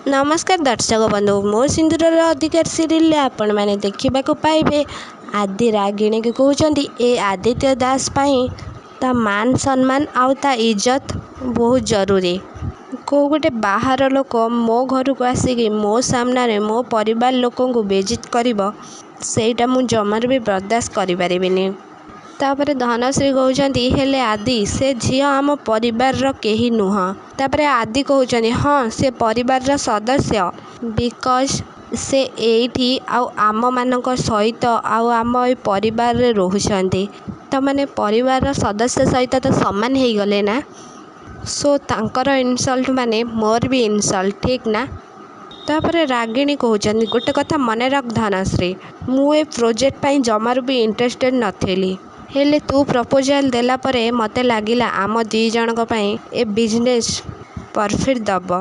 नमस्कार दर्शक बंधु मो सिंदूर अधिकार सीरियल आपण मैंने देखा पाइबे आदि रागिणी के कहते ए आदित्य दास पाई ता मान सम्मान आउ ता इज्जत बहुत जरूरी। को गोटे बाहर लोक मो घर को आसिक मो सामने मो परिवार लोक बेजित कर सेटा मु जमार भी बर्दाश्त करें। तापर धनश्री कहते हेले आदि से झील आम परिवार केही नुह। तापर आदि कहते हाँ से परिवार सदस्य बिकज से एठी आम मान सहित आम परिवार रोचते तो मैंने परिवार सदस्य सहित तो सामान हो गले ना। सो तांकर इनसल्ट माने मोर भी इनसल्ट ठीक ना। तापर रागिणी कहते गोटे कथा मन रख धनश्री मु ए प्रोजेक्ट पाई जमार भी इंटरेस्टेड नथिली हेले तू प्रपोजल देला परे मते लागिला आम दी जनक पई ए बिजनेस परफेक्ट दब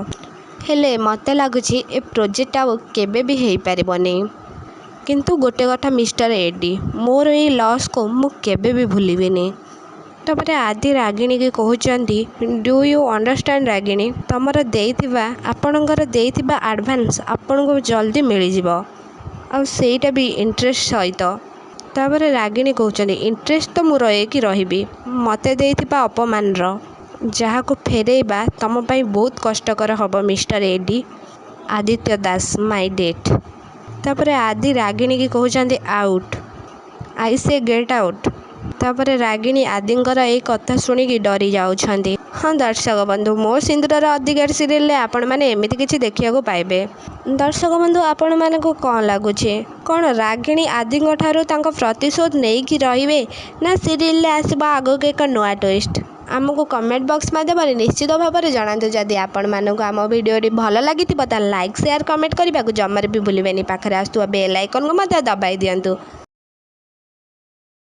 हेले मते लागुची ए प्रोजेक्ट आउ केबे भी हेई परिबनी। किंतु गोटे कथा मिस्टर एडी मोर ए लॉस को मु केबे भी भूलिबिनी। तापर आदि रागिणी के कहउचंदी डू यू अंडरस्टैंड रागिणी तमर देइथिबा आपणकर देइथिबा एडवांस आपनको जल्दी मिल जिवो आ सेटा भी इंटरेस्ट सहित। तापर रागिणी कहते इंटरेस्ट तो मुझे रही रही मते देइथिबा अपमान जहाँ को फेरेबा तुम पाई बहुत कष्टकर हम मिस्टर एडी आदित्य दास माय डेट। तापर आदि रागिणी की कहते आउट आई से गेट आउट। तापर रागिणी आदिंकर ए कथा शुणिकी डरी जाउछंदी। हाँ दर्शक बंधु मो सिंदूर अधिकार सीरियल आपण मैंने एमती किसी देखा पाइबे। दर्शक बंधु आपण मानक कौन लगुच कौन रागिणी आदि प्रतिशोध नहीं कि रे ना सीरियल आसब आगक एक नुआ ट्विस्ट आमको कमेंट बॉक्स माध्यम निश्चित भाव में जनातु। जदि आपण मानक आम वीडियो भल लगी लाइक शेयर कमेंट करने को जमार भी भूलें पाखे आसुवा बेल आइकन को दबाई दिंतु।